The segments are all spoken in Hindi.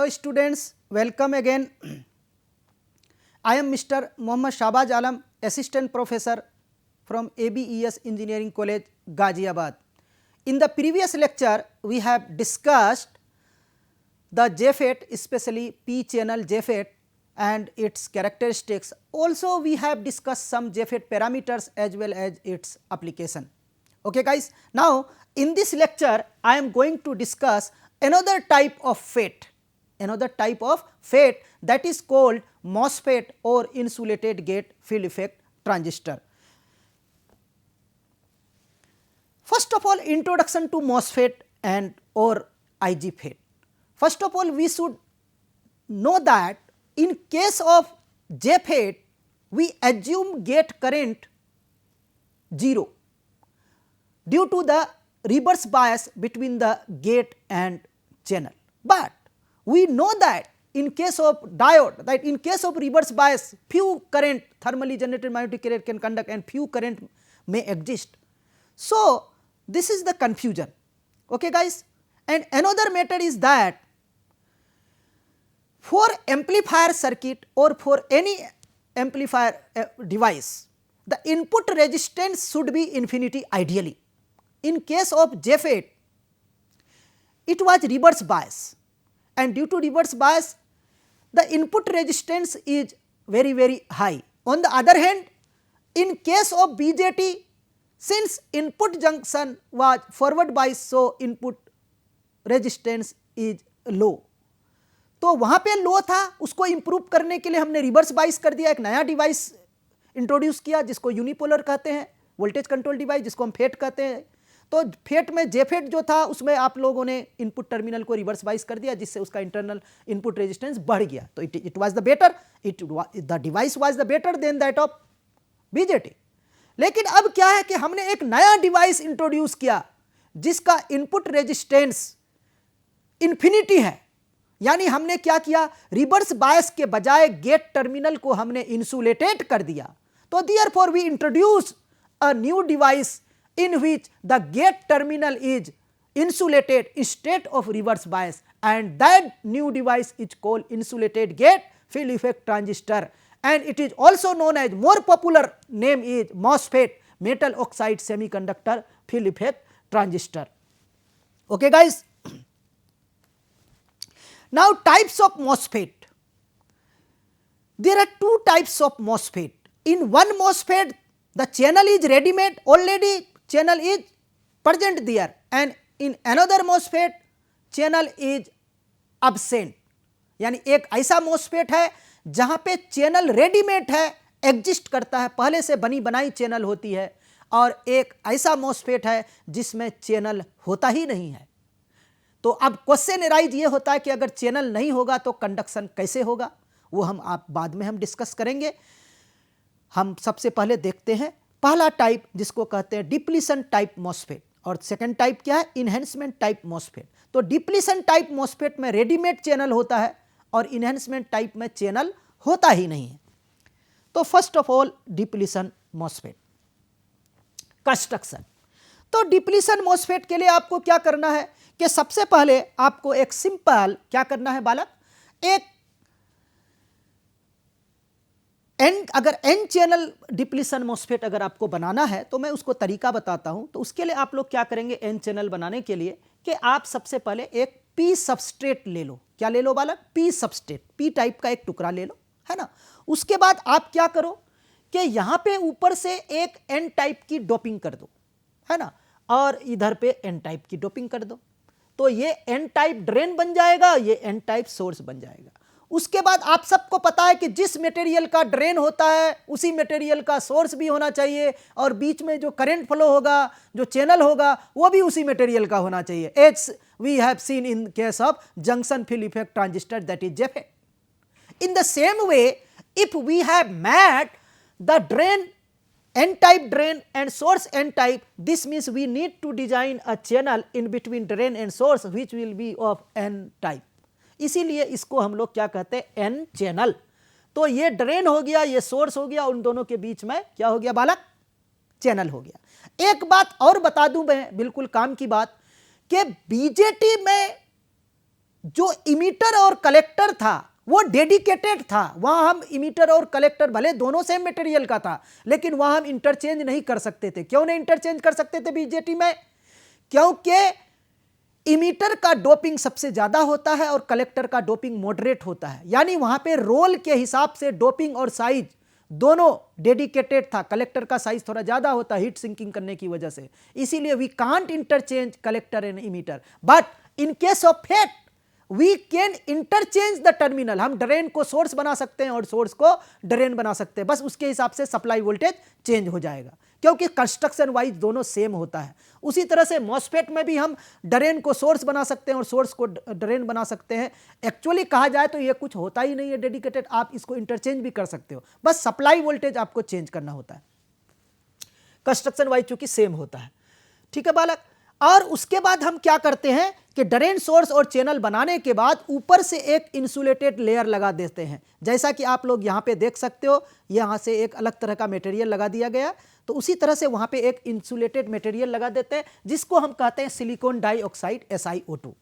Hello students, welcome again. I am Mr. Mohammad Shahbaz Alam, Assistant Professor from ABES Engineering College, Ghaziabad. In the previous lecture, we have discussed the JFET, especially P-channel JFET and its characteristics. Also, we have discussed some JFET parameters as well as its application. Okay guys, now in this lecture, I am going to discuss another type of FET, that is called MOSFET or insulated gate field effect transistor. First of all, introduction to MOSFET and or IGFET. First of all, we should know that in case of JFET, we assume gate current 0 due to the reverse bias between the gate and channel. But we know that in case of diode, that in case of reverse bias, few current thermally generated magnetic carrier can conduct and few current may exist. So, this is the confusion. Okay guys, and another matter is that for amplifier circuit or for any amplifier device, the input resistance should be infinity ideally. In case of JFET, it was reverse bias, and due to reverse bias, the input resistance is very high. On the other hand, in case of BJT, since input junction was forward bias, so input resistance is low. तो वहाँ पे लो था, उसको इम्प्रूव करने के लिए हमने रिवर्स बाइस कर दिया, एक नया डिवाइस इंट्रोड्यूस किया जिसको यूनिपोलर कहते हैं, वोल्टेज कंट्रोल डिवाइस जिसको हम फेट कहते हैं. तो फेट में जेफेट जो था उसमें आप लोगों ने इनपुट टर्मिनल को रिवर्स बाइस कर दिया जिससे उसका इंटरनल इनपुट रेजिस्टेंस बढ़ गया. तो it was the better, the device was the better than that of BJT. लेकिन अब क्या है कि हमने एक नया डिवाइस इंट्रोड्यूस किया जिसका इनपुट रेजिस्टेंस इन्फिनिटी है. यानी हमने क्या किया, रिवर्स बायस के बजाय गेट टर्मिनल को हमने इंसुलेटेड कर दिया. तो therefore we introduce a new device in which the gate terminal is insulated instead of reverse bias, and that new device is called insulated gate field effect transistor, and it is also known as, more popular name is MOSFET, metal oxide semiconductor field effect transistor. Okay guys, now types of MOSFET. There are two types of MOSFET. In one MOSFET, the channel is ready made, already channel is present there, and in another MOSFET channel is absent. यानी एक ऐसा MOSFET है जहाँ पे चैनल रेडीमेड है, एग्जिस्ट करता है, पहले से बनी बनाई चैनल होती है, और एक ऐसा MOSFET है जिसमें चैनल होता ही नहीं है. तो अब क्वेश्चन राइज ये होता है कि अगर चैनल नहीं होगा तो कंडक्शन कैसे होगा, वो हम बाद में हम डिस्कस करेंगे. हम सबसे पहले देखते हैं पहला टाइप जिसको कहते हैं डिप्लीशन टाइप MOSFET, और सेकंड टाइप क्या है, इनहेंसमेंट टाइप MOSFET. तो डिप्लीशन टाइप MOSFET में रेडीमेड चैनल होता है और इनहेंसमेंट टाइप में चैनल होता ही नहीं है. तो first of all depletion MOSFET construction. तो डिप्लीशन MOSFET के लिए आपको क्या करना है कि सबसे पहले आपको एक सिंपल क्या करना है बालक, एक अगर एन चैनल डिप्लीशन MOSFET अगर आपको बनाना है तो मैं उसको तरीका बताता हूं. तो उसके लिए आप लोग क्या करेंगे, एन चैनल बनाने के लिए कि आप सबसे पहले एक पी सबस्ट्रेट ले लो. क्या ले लो बालक, पी सबस्ट्रेट, पी टाइप का एक टुकड़ा ले लो, है ना. उसके बाद आप क्या करो कि यहां पे ऊपर से एक एन टाइप की डोपिंग कर दो, है ना, और इधर पे एन टाइप की डोपिंग कर दो. तो ये एन टाइप ड्रेन बन जाएगा, ये एन टाइप सोर्स बन जाएगा. उसके बाद आप सबको पता है कि जिस मटेरियल का ड्रेन होता है उसी मटेरियल का सोर्स भी होना चाहिए, और बीच में जो करंट फ्लो होगा, जो चैनल होगा, वो भी उसी मटेरियल का होना चाहिए. As we have seen in case of junction field effect transistor, that is JFET. In the same way, if we have made the drain N type drain and source N type, this means we need to design a channel in between drain and source which will be of N type. इसीलिए इसको हम लोग क्या कहते हैं, N चैनल. तो ये ड्रेन हो गया, ये सोर्स हो गया, उन दोनों के बीच में क्या हो गया बालक, चैनल हो गया. एक बात और बता दूं मैं, बिल्कुल काम की बात, कि बीजेटी में जो इमीटर और कलेक्टर था वो डेडिकेटेड था, वहां हम इमीटर और कलेक्टर भले दोनों सेम मटेरियल का था, लेकिन वहां हम इंटरचेंज नहीं कर सकते थे। क्यों नहीं इंटरचेंज कर सकते थे बीजेटी में? क्योंकि इमीटर का डोपिंग सबसे ज्यादा होता है और कलेक्टर का डोपिंग मॉडरेट होता है, यानी वहां पे रोल के हिसाब से डोपिंग और साइज दोनों डेडिकेटेड था। कलेक्टर का साइज थोड़ा ज्यादा होता है हीट सिंकिंग करने की वजह से, इसीलिए we can't interchange collector and emitter. But in case of FET we can interchange the terminal, हम ड्रेन को सोर्स बना सकते हैं और सोर्स को ड्रेन बना सकते हैं, बस उसके हिसाब से सप्लाई वोल्टेज चेंज हो जाएगा, क्योंकि कंस्ट्रक्शन वाइज दोनों सेम होता है। उसी तरह से मॉसफेट में भी हम ड्रेन को सोर्स बना सकते हैं और सोर्स को ड्रेन बना सकते हैं। एक्चुअली कहा जाए तो ये कुछ होता ही नहीं है डेडिकेटेड, आप इसको इंटरचेंज भी कर सकते हो, बस सप्लाई वोल्टेज आपको चेंज करना होता है, कंस्ट्रक्शन वाइज चूंकि सेम होता है। ठीक है बालक। और उसके बाद हम क्या करते हैं कि ड्रेन सोर्स और चैनल बनाने के बाद ऊपर से एक इंसुलेटेड लेयर लगा देते हैं, जैसा कि आप लोग यहाँ पे देख सकते हो, यहाँ से एक अलग तरह का मटेरियल लगा दिया गया, तो उसी तरह से वहाँ पे एक इंसुलेटेड मटेरियल लगा देते हैं जिसको हम कहते हैं सिलिकॉन डाइऑक्साइड SiO2।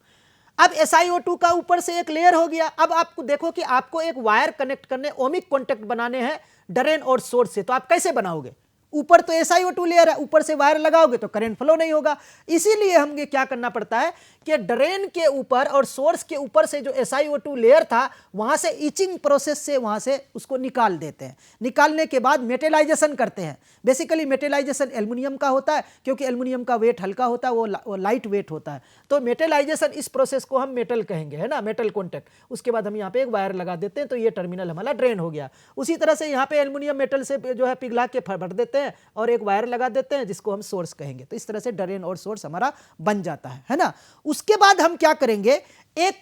अब SiO2 का ऊपर से एक लेयर हो गया। अब आपको देखो कि आपको एक वायर कनेक्ट करने, ओमिक कॉन्टेक्ट बनाने हैं ड्रेन और सोर्स से, तो आप कैसे बनाओगे? ऊपर तो SiO2 लेयर है, ऊपर से वायर लगाओगे तो करंट फ्लो नहीं होगा। इसीलिए हमें क्या करना पड़ता है कि ड्रेन के ऊपर और सोर्स के ऊपर से जो SiO2 लेयर था वहां से इचिंग प्रोसेस से वहां से उसको निकाल देते हैं। निकालने के बाद मेटेलाइजेशन करते हैं। बेसिकली मेटेलाइजेशन एल्युमिनियम का होता है, क्योंकि एल्युमिनियम का वेट हल्का होता है, वो लाइट वेट होता है, तो मेटेलाइजेशन इस प्रोसेस को हम मेटल कहेंगे, है ना, मेटल कॉन्टैक्ट। उसके बाद हम यहाँ पे एक वायर लगा देते हैं, तो ये टर्मिनल हमारा ड्रेन हो गया। उसी तरह से यहाँ पे एल्युमिनियम मेटल से जो है पिघला के भर देते हैं और एक वायर लगा देते हैं जिसको हम सोर्स कहेंगे। तो इस तरह से ड्रेन और सोर्स हमारा बन जाता है ना। उसके बाद हम क्या करेंगे, एक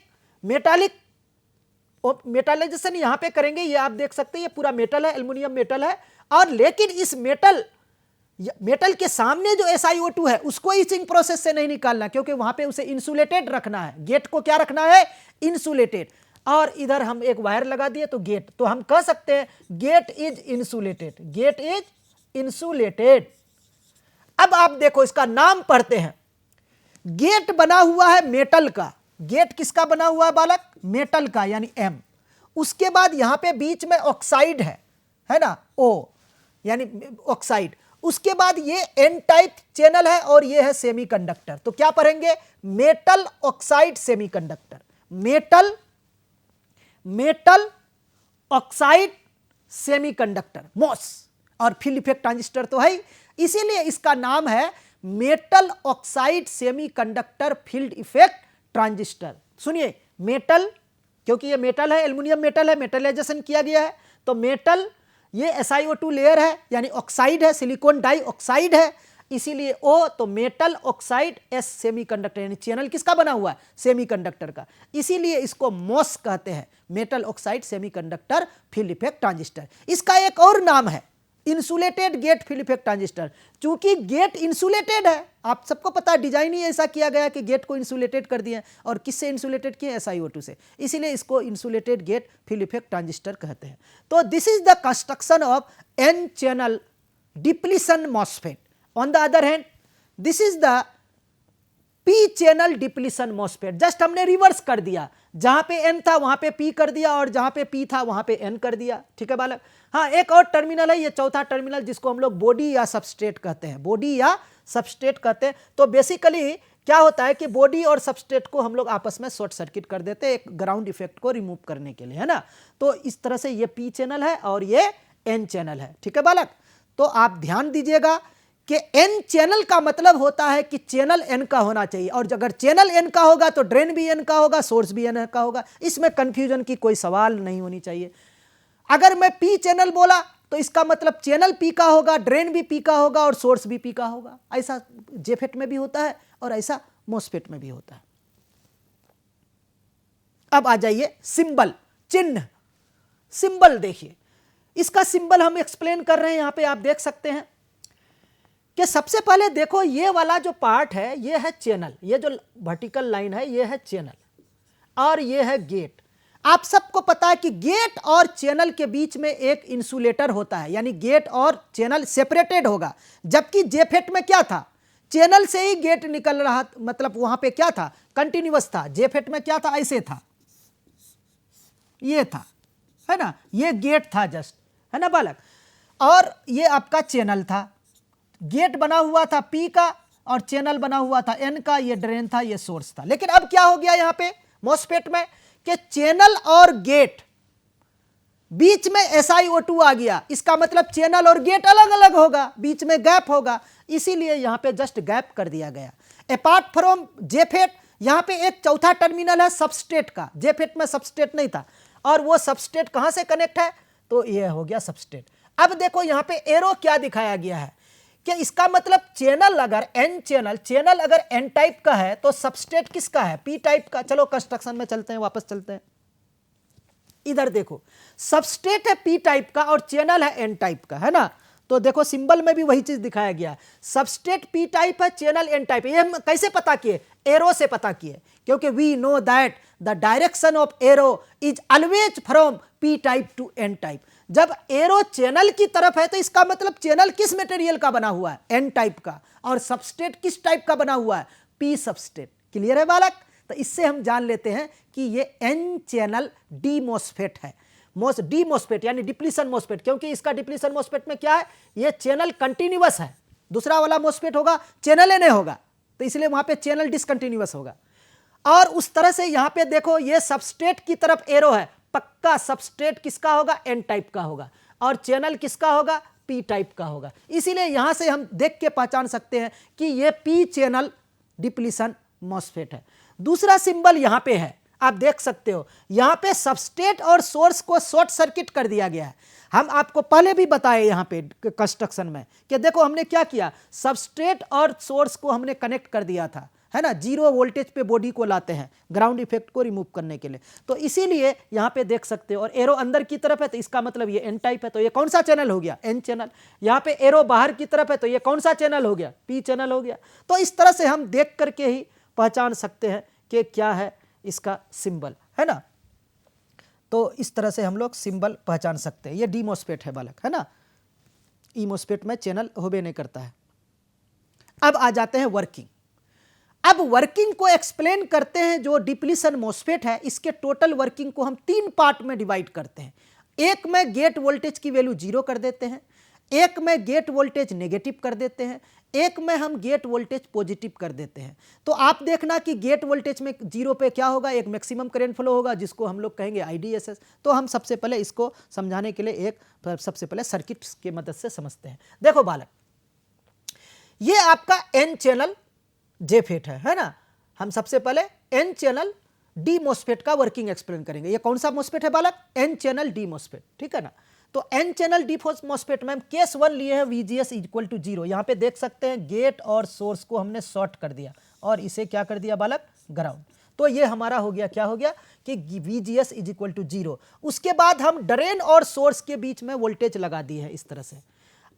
मेटालाइजेशन यहां पे करेंगे। ये आप देख सकते हैं, ये पूरा मेटल है, एल्युमिनियम मेटल है, और लेकिन इस मेटल के सामने जो SiO2 है उसको इचिंग प्रोसेस से नहीं निकालना, क्योंकि वहां पे उसे इंसुलेटेड रखना है। गेट को क्या रखना है? इंसुलेटेड। और इधर हम एक वायर लगा दिए तो गेट, तो हम कह सकते हैं gate is insulated, gate is insulated. अब आप देखो इसका नाम पढ़ते हैं। गेट बना हुआ है मेटल का। गेट किसका बना हुआ है बालक? मेटल का, यानी M। उसके बाद यहां पे बीच में ऑक्साइड है ना, O, यानी ऑक्साइड। उसके बाद ये N टाइप चैनल है और ये है सेमीकंडक्टर। तो क्या पढ़ेंगे? Metal oxide semiconductor, metal oxide semiconductor, MOS। और फील्ड इफेक्ट ट्रांजिस्टर तो है, इसीलिए इसका नाम है metal oxide semiconductor field effect transistor. सुनिए, मेटल, क्योंकि ये मेटल है, एल्युमिनियम मेटल है, मेटलाइजेशन किया गया है, तो मेटल, ये SiO2 लेयर है यानी ऑक्साइड है, सिलिकॉन डाइऑक्साइड है, इसीलिए O, तो मेटल ऑक्साइड S सेमीकंडक्टर, यानी चैनल किसका बना हुआ है? सेमीकंडक्टर का, इसीलिए इसको MOS कहते हैं, metal oxide semiconductor field effect transistor. इसका एक और नाम है insulated gate field effect transistor. चूंकि गेट इंसुलेटेड है, आप सबको पता है, डिजाइन ही ऐसा किया गया कि गेट को इंसुलेटेड कर दिए, और किससे इंसुलेटेड किए? SiO2 से, इसीलिए इसको insulated gate field effect transistor कहते हैं। तो this is the construction of N channel depletion MOSFET. On the other hand this is the P channel depletion MOSFET. Just हमने रिवर्स कर दिया, जहां पे N था वहां पे P कर दिया और जहां पे P था वहां पे N कर दिया। ठीक है बालक। हाँ, एक और टर्मिनल है, ये चौथा टर्मिनल, जिसको हम लोग बॉडी या सबस्ट्रेट कहते हैं, बॉडी या सबस्ट्रेट कहते हैं। तो बेसिकली क्या होता है कि बॉडी और सबस्ट्रेट को हम लोग आपस में शॉर्ट सर्किट कर देते हैं, एक ग्राउंड इफेक्ट को रिमूव करने के लिए, है ना। तो इस तरह से ये P चैनल है और ये N चैनल है। ठीक है बालक। तो आप ध्यान दीजिएगा कि N चैनल का मतलब होता है कि चैनल N का होना चाहिए, और अगर चैनल N का होगा तो ड्रेन भी N का होगा, सोर्स भी N का होगा। इसमें कंफ्यूजन की कोई सवाल नहीं होनी चाहिए। अगर मैं P चैनल बोला तो इसका मतलब चैनल P का होगा, ड्रेन भी P का होगा और सोर्स भी P का होगा। ऐसा जेफेट में भी होता है और ऐसा मॉसफेट में भी होता है। अब आ जाइए सिंबल, चिन्ह। सिंबल देखिए, इसका सिंबल हम एक्सप्लेन कर रहे हैं, यहां पे आप देख सकते हैं कि सबसे पहले देखो, ये वाला जो पार्ट है ये है चैनल, ये जो वर्टिकल लाइन है ये है चैनल, और ये है गेट। आप सबको पता है कि गेट और चैनल के बीच में एक इंसुलेटर होता है, यानी गेट और चैनल सेपरेटेड होगा। जबकि जेफेट में क्या था चैनल से ही गेट निकल रहा, मतलब वहां पे क्या था, कंटिन्यूअस था। जेफेट में क्या था, ऐसे था, ये था, है ना, ये गेट था जस्ट, है ना बालक, और ये आपका चैनल था। गेट बना हुआ था पी का और चैनल बना हुआ था एन का, ये ड्रेन था, ये सोर्स था। लेकिन अब क्या हो गया यहां पे मॉसफेट में कि चैनल और गेट बीच में SiO2 आ गया। इसका मतलब चैनल और गेट अलग अलग होगा, बीच में गैप होगा, इसीलिए यहां पे जस्ट गैप कर दिया गया। अपार्ट फ्रॉम जेफेट, यहां पे एक चौथा टर्मिनल है सबस्ट्रेट का। जेफेट में सबस्ट्रेट नहीं था, और वो सबस्ट्रेट कहां से कनेक्ट है, तो ये हो गया सबस्ट्रेट। अब देखो यहां पे एरो क्या दिखाया गया है कि इसका मतलब चैनल अगर एन चैनल अगर एन टाइप का है तो सबस्ट्रेट किसका है, पी टाइप का। चलो कंस्ट्रक्शन में चलते हैं, वापस चलते हैं। इधर देखो सबस्ट्रेट है पी टाइप का और चैनल है एन टाइप का, है ना। तो देखो सिंबल में भी वही चीज दिखाया गया, सबस्ट्रेट पी टाइप है, चैनल एन टाइप है। ये हम कैसे पता किए, एरो से पता किए, क्योंकि we know that the direction of arrow is always from P type to N type. जब एरो चैनल की तरफ है तो इसका मतलब चैनल किस मटेरियल का बना हुआ है, एन टाइप का, और सबस्ट्रेट किस टाइप का बना हुआ है, पी सबस्ट्रेट। क्लियर है बालक। तो इससे हम जान लेते हैं कि ये एन चैनल डी मॉसफेट है। डी मॉसफेट यानी डिप्लीशन मॉसफेट, क्योंकि इसका डिप्लीशन मॉसफेट में क्या है, ये चैनल कंटिन्यूअस है। दूसरा वाला मॉसफेट होगा चैनल नहीं होगा, तो इसलिए वहां पे चैनल डिसकंटिन्यूअस होगा। और उस तरह से यहां पे देखो ये सबस्ट्रेट की तरफ एरो है, पक्का सबस्ट्रेट किसका होगा, एन टाइप का होगा, और चैनल किसका होगा, पी टाइप का होगा। इसीलिए यहां से हम देख के पहचान सकते हैं कि ये पी चैनल डिप्लीशन मॉसफेट है। दूसरा सिंबल यहां पे है, आप देख सकते हो, यहां पे सबस्ट्रेट और सोर्स को शॉर्ट सर्किट कर दिया गया है। हम आपको पहले भी बताए यहां पे कंस्ट्रक्शन में कि देखो हमने क्या किया, सबस्ट्रेट और सोर्स को हमने कनेक्ट कर दिया था, है ना। 0 वोल्टेज पे बॉडी को लाते हैं ग्राउंड इफेक्ट को रिमूव करने के लिए। तो इसीलिए यहां पे देख सकते हो, और एरो अंदर की तरफ है तो इसका मतलब ये एन टाइप है, तो ये कौन सा चैनल हो गया, एन चैनल। यहां पे एरो बाहर की तरफ है तो ये कौन सा चैनल हो गया, पी चैनल हो गया। तो इस तरह से हम देख करके ही पहचान सकते हैं कि क्या है इसका सिंबल, है ना। तो इस तरह से हम लोग सिंबल पहचान सकते हैं। ये डी मॉसफेट है बालक, है ना। ई मॉसफेट में चैनल होबे नहीं करता है। अब आ जाते हैं वर्किंग। अब वर्किंग को एक्सप्लेन करते हैं। जो डिप्लीशन मॉसफेट है इसके टोटल वर्किंग को हम 3 पार्ट में डिवाइड करते हैं। एक में गेट वोल्टेज की वैल्यू 0 कर देते हैं, एक में गेट वोल्टेज नेगेटिव कर देते हैं, एक में हम गेट वोल्टेज पॉजिटिव कर देते हैं। तो आप देखना कि गेट वोल्टेज में 0 पे क्या होगा, एक मैक्सिमम करंट फ्लो होगा जिसको हम लोग कहेंगे IDSS। तो हम सबसे पहले इसको समझाने के लिए सबसे पहले सर्किट की मदद से समझते हैं। देखो बालक, ये आपका एन चैनल जेफेट है ना। हम सबसे पहले एन चैनल डी मॉसफेट का वर्किंग एक्सप्लेन करेंगे। ये कौन सा मॉसफेट है बालक, एन चैनल डी मॉसफेट, ठीक है ना। तो एन चैनल डी मॉसफेट में हम केस 1 लिए हैं, VGS इक्वल टू 0। यहां पे देख सकते हैं गेट और सोर्स को हमने शॉर्ट कर दिया और इसे क्या कर दिया बालक, ग्राउंड। तो ये हमारा हो गया, क्या हो गया कि VGS इज इक्वल टू 0। उसके बाद हम ड्रेन और सोर्स के बीच में वोल्टेज लगा दिए हैं इस तरह से।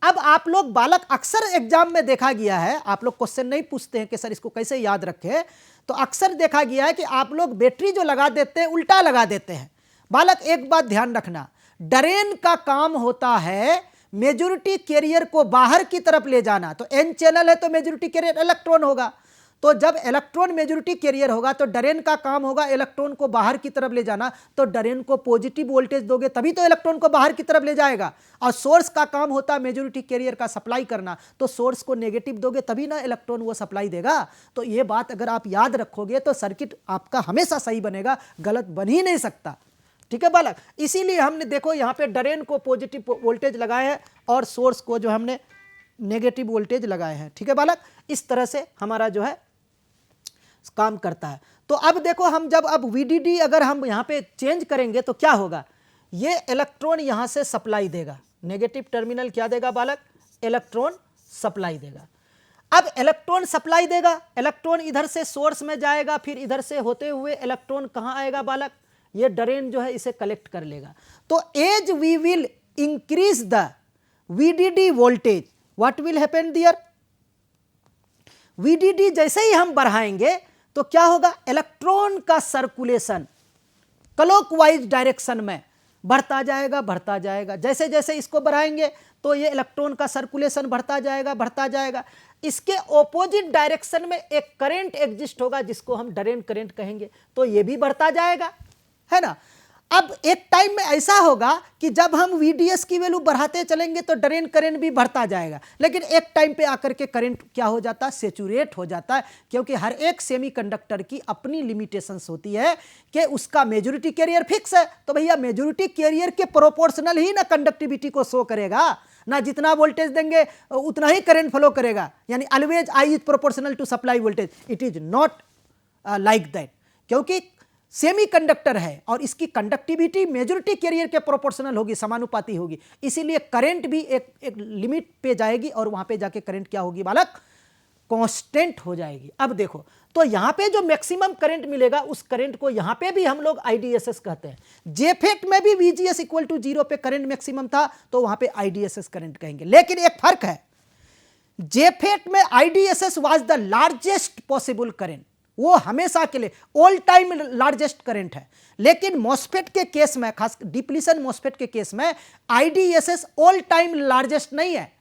अब आप लोग बालक, अक्सर एग्जाम में देखा गया है, आप लोग क्वेश्चन नहीं पूछते हैं कि सर इसको कैसे याद रखें, तो अक्सर देखा गया है कि आप लोग बैटरी जो लगा देते हैं उल्टा लगा देते हैं। बालक एक बात ध्यान रखना, ड्रेन का काम होता है मेजॉरिटी कैरियर को बाहर की तरफ ले जाना। तो एन चैनल है तो मेजॉरिटी कैरियर इलेक्ट्रॉन होगा, तो जब इलेक्ट्रॉन मेजॉरिटी कैरियर होगा तो ड्रेन का काम होगा इलेक्ट्रॉन को बाहर की तरफ ले जाना। तो ड्रेन को पॉजिटिव वोल्टेज दोगे तभी तो इलेक्ट्रॉन को बाहर की तरफ ले जाएगा, और सोर्स का काम होता है मेजॉरिटी कैरियर का सप्लाई करना। तो सोर्स को नेगेटिव दोगे तभी ना इलेक्ट्रॉन वो सप्लाई देगा। तो ये बात अगर आप याद रखोगे तो सर्किट आपका हमेशा सही बनेगा, गलत बन ही नहीं सकता, ठीक है बालक। इसीलिए हमने देखो यहाँ पे ड्रेन को पॉजिटिव वोल्टेज लगाए हैं और सोर्स को जो हमने नेगेटिव वोल्टेज लगाए हैं, ठीक है बालक। इस तरह से हमारा जो है काम करता है। तो अब देखो हम जब अब VDD अगर हम यहाँ पे चेंज करेंगे तो क्या होगा, ये इलेक्ट्रॉन यहाँ से सप्लाई देगा, नेगेटिव टर्मिनल क्या देगा बालक, इलेक्ट्रॉन सप्लाई देगा। अब इलेक्ट्रॉन सप्लाई देगा, इलेक्ट्रॉन इधर से सोर्स में जाएगा, फिर इधर से होते हुए इलेक्ट्रॉन कहाँ आएगा बालक, ये ड्रेन जो है इसे कलेक्ट कर लेगा। तो as we will increase the VDD voltage, what will happen there, VDD जैसे ही हम बढ़ाएंगे तो क्या होगा, इलेक्ट्रॉन का सर्कुलेशन क्लॉकवाइज डायरेक्शन में बढ़ता जाएगा बढ़ता जाएगा, जैसे जैसे इसको बढ़ाएंगे तो ये इलेक्ट्रॉन का सर्कुलेशन बढ़ता जाएगा बढ़ता जाएगा। इसके ऑपोजिट डायरेक्शन में एक करंट एग्जिस्ट होगा जिसको हम ड्रेन करंट कहेंगे, तो ये भी बढ़ता जाएगा, है ना। अब एक टाइम में ऐसा होगा कि जब हम VDS की वैल्यू बढ़ाते चलेंगे तो ड्रेन करंट भी बढ़ता जाएगा, लेकिन एक टाइम पे आकर के करंट क्या हो जाता है, सेचुरेट हो जाता है, क्योंकि हर एक सेमीकंडक्टर की अपनी लिमिटेशंस होती है कि उसका मेजॉरिटी कैरियर फिक्स है। तो भैया मेजॉरिटी कैरियर के प्रोपोर्शनल ही ना कंडक्टिविटी को शो करेगा, ना जितना वोल्टेज देंगे उतना ही करंट फ्लो करेगा, यानी always I is proportional to supply voltage. It is not like that, क्योंकि सेमीकंडक्टर है और इसकी कंडक्टिविटी मेजॉरिटी कैरियर के प्रोपोर्शनल होगी, समानुपाती होगी, इसीलिए करंट भी एक लिमिट पे जाएगी और वहां पे जाके करंट क्या होगी बालक, कांस्टेंट हो जाएगी। अब देखो, तो यहां पे जो मैक्सिमम करंट मिलेगा उस करंट को यहां पे भी हम लोग IDSS कहते हैं। जेफेट में भी VGS इक्वल टू 0 पे करंट मैक्सिमम था तो वहां पे IDSS करंट कहेंगे, लेकिन एक फर्क है, जेफेट में IDSS was the largest possible current, वो हमेशा के लिए ऑल टाइम लार्जेस्ट करंट है, लेकिन मॉस्फेट के केस में, खास डिप्लीशन मॉस्फेट के केस में IDSS ऑल टाइम लार्जेस्ट नहीं है,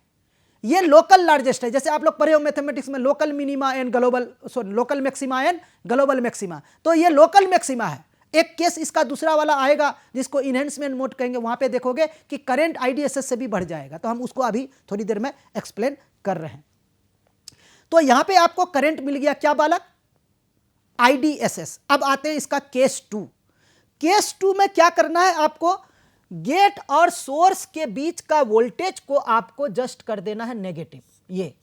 ये लोकल लार्जेस्ट है। जैसे आप लोग पढ़े हो मैथमेटिक्स में local minima and global, sorry local maxima and global maxima, तो ये लोकल मैक्सिमा है। एक केस इसका दूसरा वाला आएगा जिसको इनहेंसमेंट मोड कहेंगे, वहां पे देखोगे कि करंट IDSS से भी बढ़ जाएगा, तो हम उसको अभी थोड़ी देर में एक्सप्लेन कर रहे हैं। तो यहां पे आपको करंट मिल गया क्या बालक, IDSS। अब आते हैं इसका केस 2। केस 2 में क्या करना है आपको, गेट और सोर्स के बीच का वोल्टेज को आपको जस्ट कर देना है नेगेटिव, ये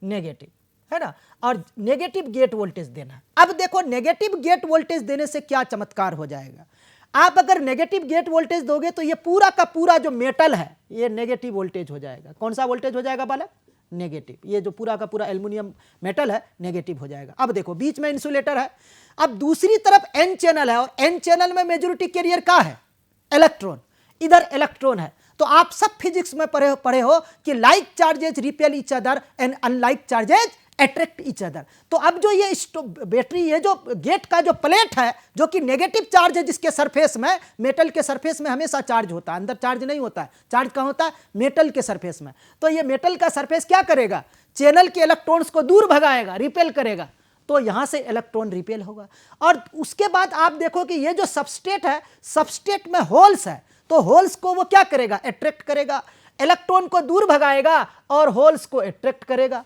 नेगेटिव है ना, और नेगेटिव गेट वोल्टेज देना है। अब देखो नेगेटिव गेट वोल्टेज देने से क्या चमत्कार हो जाएगा, आप अगर नेगेटिव गेट वोल्टेज दोगे तो ये पूरा का पूरा जो मेटल है ये नेगेटिव वोल्टेज हो जाएगा। कौन सा वोल्टेज हो जाएगा बालक, नेगेटिव। ये जो पूरा का पूरा एल्युमिनियम मेटल है नेगेटिव हो जाएगा। अब देखो बीच में इंसुलेटर है, अब दूसरी तरफ एन चैनल है और एन चैनल में मेजॉरिटी कैरियर का है इलेक्ट्रॉन, इधर इलेक्ट्रॉन है। तो आप सब फिजिक्स में पढ़े हो कि like charges repel each other and unlike charges attract each other. तो अब जो ये बैटरी, ये जो गेट का जो प्लेट है जो कि नेगेटिव चार्ज है, जिसके सरफेस में, मेटल के सरफेस में हमेशा चार्ज होता है, अंदर चार्ज नहीं होता है। चार्ज कहाँ होता है, मेटल के सरफेस में। तो ये मेटल का सरफेस क्या करेगा, चैनल के इलेक्ट्रॉन्स को दूर भगाएगा, रिपेल करेगा, तो यहां से इलेक्ट्रॉन रिपेल होगा। और उसके बाद आप देखो कि ये जो सबस्ट्रेट है, सबस्ट्रेट में होल्स है, तो होल्स को वो क्या करेगा, अट्रैक्ट करेगा, इलेक्ट्रॉन को दूर भगाएगा और होल्स को अट्रैक्ट करेगा।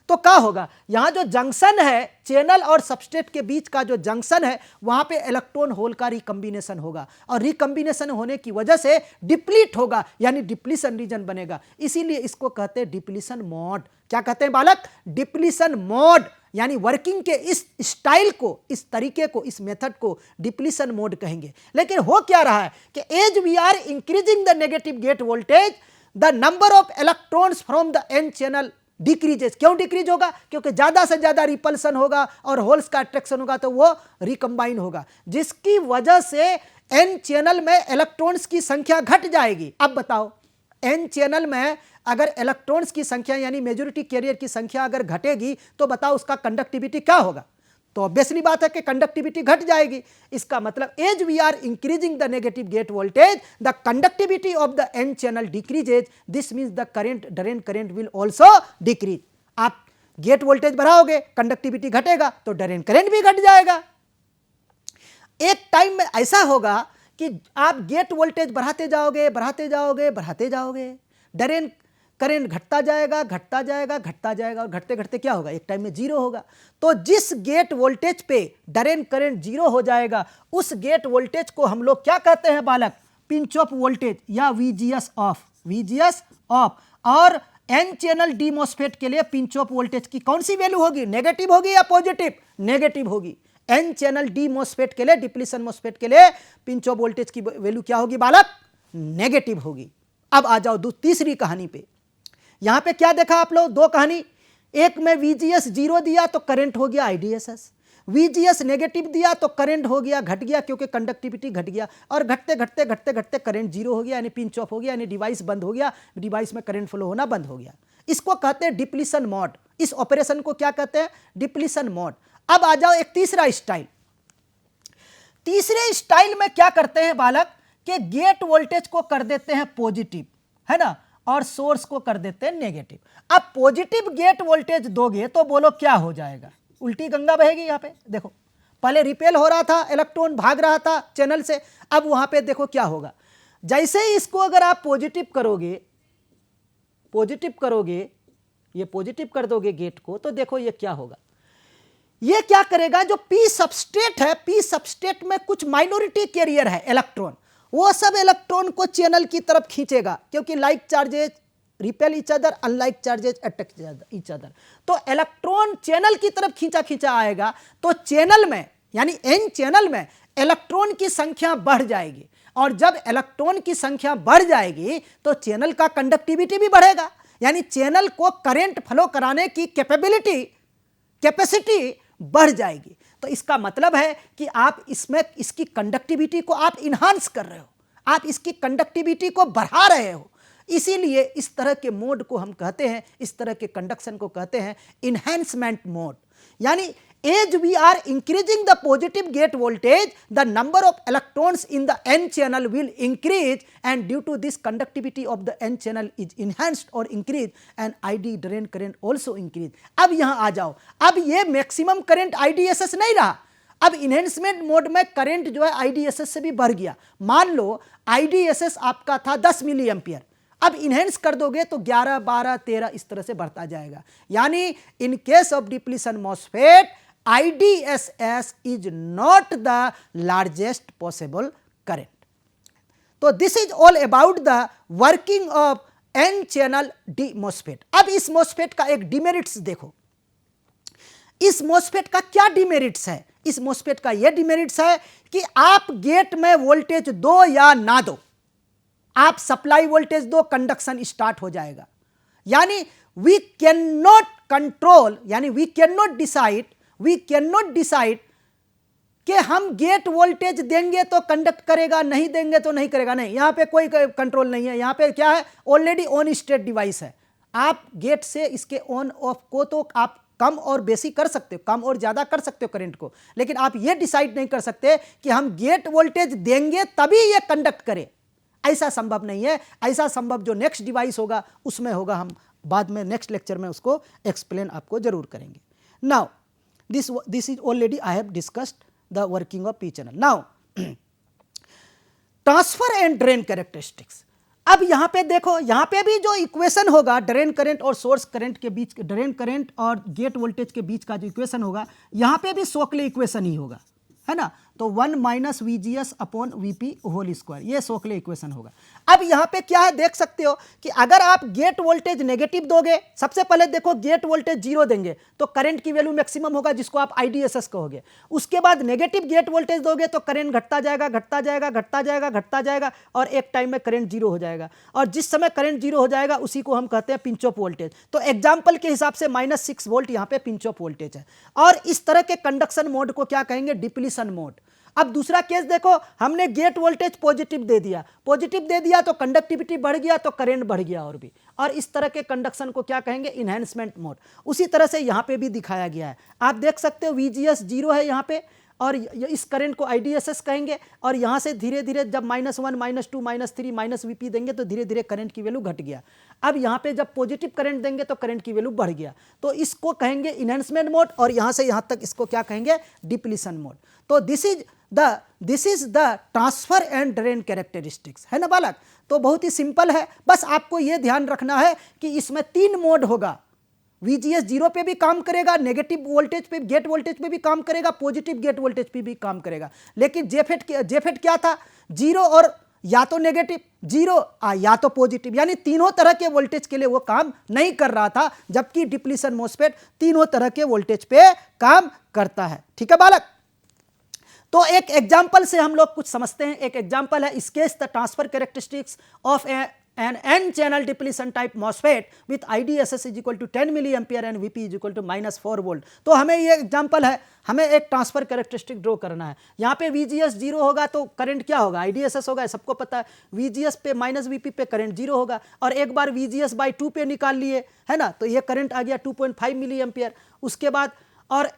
तो क्या होगा, यहां जो जंक्शन है चैनल और सबस्ट्रेट के बीच का जो जंक्शन है, वहां पे इलेक्ट्रॉन होल का रिकंबिनेशन होगा और रिकंबिनेशन होने की वजह से डिप्लीट होगा, यानी डिप्लीशन रीजन बनेगा। इसीलिए इसको कहते हैं डिप्लीशन मोड। क्या कहते हैं बालक, डिप्लीशन मोड, यानी वर्किंग के इस स्टाइल को, इस तरीके को, इस मेथड को डिप्लीशन मोड कहेंगे। लेकिन हो क्या रहा है कि as we are increasing the negative gate voltage, the number of electrons from the N channel decreases. क्यों डिक्रीज होगा, क्योंकि ज्यादा से ज्यादा रिपल्सन होगा और होल्स का अट्रैक्शन होगा, तो वो रिकंबाइन होगा, जिसकी वजह से एन चैनल में इलेक्ट्रॉन्स की संख्या घट जाएगी। अब बताओ, एन चैनल में अगर इलेक्ट्रॉन्स की संख्या यानी मेजॉरिटी कैरियर की संख्या अगर घटेगी तो बताओ उसका कंडक्टिविटी क्या होगा, तो ऑब्वियसली बात है कि कंडक्टिविटी घट जाएगी। इसका मतलब as we are increasing the negative gate voltage, the conductivity of the N channel decreases, this means the current, drain current will also decrease. आप गेट वोल्टेज बढ़ाओगे, कंडक्टिविटी घटेगा, तो ड्रेन करंट भी घट जाएगा। एक टाइम में ऐसा होगा कि आप गेट वोल्टेज बढ़ाते जाओगे, बढ़ाते जाओगे, बढ़ाते जाओगे, ड्रेन करंट घटता जाएगा, घटता जाएगा, घटता जाएगा, और घटते घटते क्या होगा, एक टाइम में जीरो होगा। तो जिस गेट वोल्टेज पे ड्रेन करंट जीरो हो जाएगा, उस गेट वोल्टेज को हम लोग क्या कहते हैं बालक, पिंच ऑफ वोल्टेज या VGS ऑफ, VGS ऑफ। और एन चैनल डी मॉस्फेट के लिए पिंच ऑफ वोल्टेज की कौन सी वैल्यू होगी, नेगेटिव होगी या पॉजिटिव, नेगेटिव होगी। एन चैनल डी मॉस्फेट के लिए, डिप्लीशन मॉस्फेट के लिए पिंच ऑफ वोल्टेज की वैल्यू क्या होगी बालक, नेगेटिव होगी। अब आ जाओ तीसरी कहानी पे। यहां पे क्या देखा आप लोग, दो कहानी, एक में VGS जीरो दिया तो करंट हो गया IDSS, VGS नेगेटिव दिया तो करंट हो गया, घट गया क्योंकि कंडक्टिविटी घट गया, और घटते घटते घटते घटते करंट जीरो हो गया, यानी पिंच ऑफ हो गया, यानी डिवाइस बंद हो गया, डिवाइस में करंट फ्लो होना बंद हो गया। इसको कहते हैं डिप्लीशन मोड। इस ऑपरेशन को क्या कहते हैं, डिप्लीशन मोड। अब आ जाओ एक तीसरा स्टाइल। तीसरे स्टाइल में क्या करते हैं बालक कि गेट वोल्टेज को कर देते हैं पॉजिटिव, है ना, और सोर्स को कर देते हैं नेगेटिव। अब पॉजिटिव गेट वोल्टेज दोगे तो बोलो क्या हो जाएगा, उल्टी गंगा बहेगी। यहाँ पे देखो, पहले रिपेल हो रहा था, इलेक्ट्रॉन भाग रहा था चैनल से, अब वहां पे देखो क्या होगा। जैसे ही इसको अगर आप पॉजिटिव करोगे, ये पॉजिटिव कर दोगे गेट को, तो देखो ये क्या होगा। ये क्या करेगा, जो पी सबस्ट्रेट है, पी सबस्ट्रेट में कुछ माइनॉरिटी कैरियर है इलेक्ट्रॉन, वो सब इलेक्ट्रॉन को चैनल की तरफ खींचेगा, क्योंकि like charges repel each other, unlike charges attract each other. तो इलेक्ट्रॉन चैनल की तरफ खींचा आएगा, तो चैनल में यानी एन चैनल में इलेक्ट्रॉन की संख्या बढ़ जाएगी, और जब इलेक्ट्रॉन की संख्या बढ़ जाएगी तो चैनल का कंडक्टिविटी भी बढ़ेगा, यानी चैनल को करंट फ्लो कराने की कैपेसिटी बढ़ जाएगी। तो इसका मतलब है कि आप इसमें इसकी कंडक्टिविटी को आप इन्हांस कर रहे हो, आप इसकी कंडक्टिविटी को बढ़ा रहे हो। इसीलिए इस तरह के मोड को हम कहते हैं, इस तरह के कंडक्शन को कहते हैं इन्हेंसमेंट मोड। यानी as we are increasing the positive gate voltage, the number of electrons in the n channel will increase, and due to this conductivity of the n channel is enhanced or increased, and ID drain current also increase। अब यहाँ आ जाओ, अब ये मैक्सिमम करंट IDSS नहीं रहा, अब इन्हेंसमेंट मोड में करंट जो है IDSS से भी बढ़ गया। मान लो IDSS आपका था 10 मिली एम्पियर, अब इन्हेंस कर दोगे तो 11, 12, 13 इस तरह से बढ़ता जाएगा। यानी इन case of depletion MOSFET IDSS is not the largest possible current। तो this is all about the working of n channel D MOSFET। अब इस MOSFET का एक डिमेरिट्स देखो, इस MOSFET का क्या डिमेरिट्स है। इस MOSFET का यह डिमेरिट्स है कि आप गेट में वोल्टेज दो या ना दो, आप सप्लाई वोल्टेज दो, कंडक्शन स्टार्ट हो जाएगा। यानी वी कैन नॉट कंट्रोल, यानी वी कैन नॉट डिसाइड कि हम गेट वोल्टेज देंगे तो कंडक्ट करेगा, नहीं देंगे तो नहीं करेगा। नहीं, यहां पे कोई कंट्रोल नहीं है। यहां पे क्या है, ऑलरेडी ऑन स्टेट डिवाइस है। आप गेट से इसके ऑन ऑफ को तो आप कम और बेसी कर सकते हो, कम और ज्यादा कर सकते हो करंट को, लेकिन आप ये डिसाइड नहीं कर सकते कि हम गेट वोल्टेज देंगे तभी ये कंडक्ट करे। ऐसा संभव नहीं है। ऐसा संभव जो नेक्स्ट डिवाइस होगा उसमें होगा, हम बाद में नेक्स्ट लेक्चर में उसको एक्सप्लेन आपको जरूर करेंगे। Now this is already I have discussed the working of P channel। now transfer and drain characteristics. अब यहां पे देखो, यहां पे भी जो इक्वेशन होगा ड्रेन करंट और सोर्स करंट के बीच, ड्रेन करंट और गेट वोल्टेज के बीच का जो इक्वेशन होगा, यहां पे भी सोकले इक्वेशन ही होगा, है ना। तो 1 - VGS upon VP whole square, ये सोकले इक्वेशन होगा। अब यहां पे क्या है, देख सकते हो कि अगर आप गेट वोल्टेज नेगेटिव दोगे, सबसे पहले देखो गेट वोल्टेज 0 देंगे तो करंट की वैल्यू मैक्सिमम होगा, जिसको आप IDSS कहोगे। उसके बाद नेगेटिव गेट वोल्टेज दोगे तो करंट घटता जाएगा, घटता जाएगा, घटता जाएगा, घटता जाएगा, और एक टाइम में करंट 0 हो जाएगा। और जिस समय करंट 0 हो जाएगा उसी को हम कहते हैं पिंच ऑफ वोल्टेज। तो एग्जाम्पल के हिसाब से -6 वोल्ट यहाँ पे पिंच ऑफ वोल्टेज है। और इस तरह के कंडक्शन मोड को क्या कहेंगे, डिप्लीशन मोड। अब दूसरा केस देखो, हमने गेट वोल्टेज पॉजिटिव दे दिया तो कंडक्टिविटी बढ़ गया तो करंट बढ़ गया और भी, और इस तरह के कंडक्शन को क्या कहेंगे, इन्हेंसमेंट मोड। उसी तरह से यहाँ पे भी दिखाया गया है, आप देख सकते हो VGS 0 है यहाँ पे, और इस करंट को IDSS कहेंगे, और यहाँ से धीरे धीरे जब -1, -2, -3 -VP देंगे तो धीरे धीरे करंट की वैल्यू घट गया। अब यहाँ पे जब पॉजिटिव करंट देंगे तो करंट की वैल्यू बढ़ गया, तो इसको कहेंगे इन्हेंसमेंट मोड, और यहाँ से यहाँ तक इसको क्या कहेंगे, डिप्लीशन मोड। तो this is the transfer and drain characteristics, है ना बालक। तो बहुत ही सिंपल है, बस आपको यह ध्यान रखना है कि इसमें 3 मोड होगा। VGS 0 पे भी काम करेगा, नेगेटिव वोल्टेज पे, गेट वोल्टेज पे भी काम करेगा, पॉजिटिव गेट वोल्टेज पे भी काम करेगा। लेकिन जेफेट क्या था, 0 और या तो नेगेटिव, 0 या तो पॉजिटिव, यानी तीनों तरह के वोल्टेज के लिए वो काम नहीं कर रहा था, जबकि डिप्लीशन मॉसफेट तीनों तरह के वोल्टेज पे काम करता है। ठीक है बालक। तो एक एग्जाम्पल से हम लोग कुछ समझते हैं। एक एग्जाम्पल है, इस case the transfer characteristics of an n channel depletion type MOSFET with IDSS is equal to 10 milliampere and VP is equal to -4 volt. तो हमें ये एग्जाम्पल है, हमें एक ट्रांसफर कैरेक्टरिस्टिक ड्रॉ करना है। यहाँ पे VGS 0 होगा तो करंट क्या होगा, IDSS होगा, सबको पता है। VGS पे -VP पे करंट 0 होगा, और एक बार VGS/2 पे निकाल लिए, है ना, तो ये करंट आ गया 2.5 मिली एम्पियर। उसके बाद और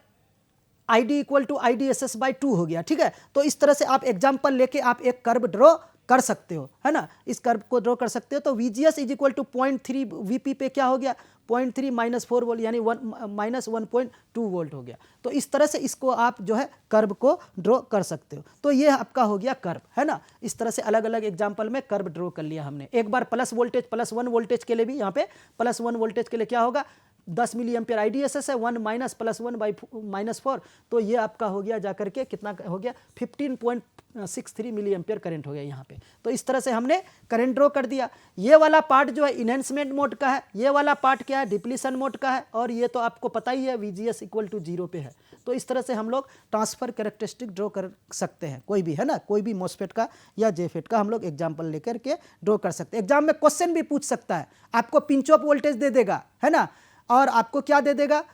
ID = IDSS/2 हो गया। ठीक है, तो इस तरह से आप एग्जाम्पल लेके आप एक कर्व ड्रॉ कर सकते हो, है ना, इस कर्व को ड्रॉ कर सकते हो। तो VGS is equal to 0.3 VP पे क्या हो गया, 0.3 माइनस 4 वोल्ट यानी माइनस 1.2 वोल्ट हो गया। तो इस तरह से इसको आप जो है कर्व को ड्रॉ कर सकते हो। तो ये आपका हो गया कर्व, है ना। इस तरह से अलग अलग एग्जाम्पल में कर्व ड्रॉ कर लिया हमने। एक बार प्लस वोल्टेज +1 वोल्टेज के लिए भी यहाँ पे +1 वोल्टेज के लिए क्या होगा, 10 मिली एम्पियर IDSS है, 1 माइनस +1/-4, तो ये आपका हो गया जाकर के कितना हो गया, 15.63 मिली एम्पियर करंट हो गया यहाँ पे। तो इस तरह से हमने करंट ड्रॉ कर दिया। ये वाला पार्ट जो है इनहेंसमेंट मोड का है, ये वाला पार्ट क्या है, डिप्लीशन मोड का है, और ये तो आपको पता ही है VGS इक्वल टू 0 पे है। तो इस तरह से हम लोग ट्रांसफर कैरेक्टरिस्टिक ड्रॉ कर सकते हैं, कोई भी, है ना, कोई भी MOSFET का या JFET का हम लोग एग्जाम्पल लेकर के ड्रॉ कर सकते हैं। एग्जाम में क्वेश्चन भी पूछ सकता है, आपको पिंच ऑफ वोल्टेज दे देगा, है ना, और आपको क्या दे देगा,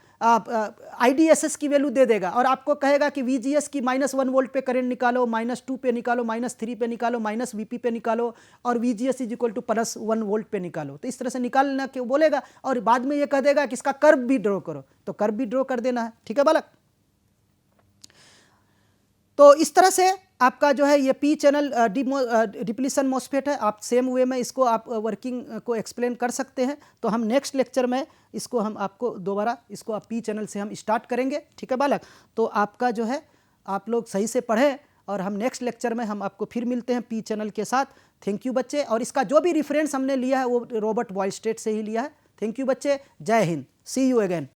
IDSS की वैल्यू दे देगा, और आपको कहेगा कि VGS की -1 वोल्ट पे करंट निकालो, -2 पे निकालो, -3 पे निकालो, -VP पे निकालो, और VGS is equal to +1 volt पे निकालो। तो इस तरह से निकालना के बोलेगा, और बाद में ये कह देगा कि इसका कर्व भी ड्रॉ करो, तो कर्व भी ड्रॉ कर देना है, ठीक है बालक। तो इस तरह से आपका जो है ये P चैनल डिप्लीशन MOSFET है। आप सेम वे में इसको आप वर्किंग को एक्सप्लेन कर सकते हैं। तो हम नेक्स्ट लेक्चर में इसको हम आपको दोबारा इसको आप P चैनल से हम स्टार्ट करेंगे, ठीक है बालक। तो आपका जो है आप लोग सही से पढ़ें, और हम नेक्स्ट लेक्चर में हम आपको फिर मिलते हैं P चैनल के साथ। थैंक यू बच्चे। और इसका जो भी रेफरेंस हमने लिया है वो रॉबर्ट बॉयलस्टेड से ही लिया है। थैंक यू बच्चे, जय हिंद, सी यू अगेन।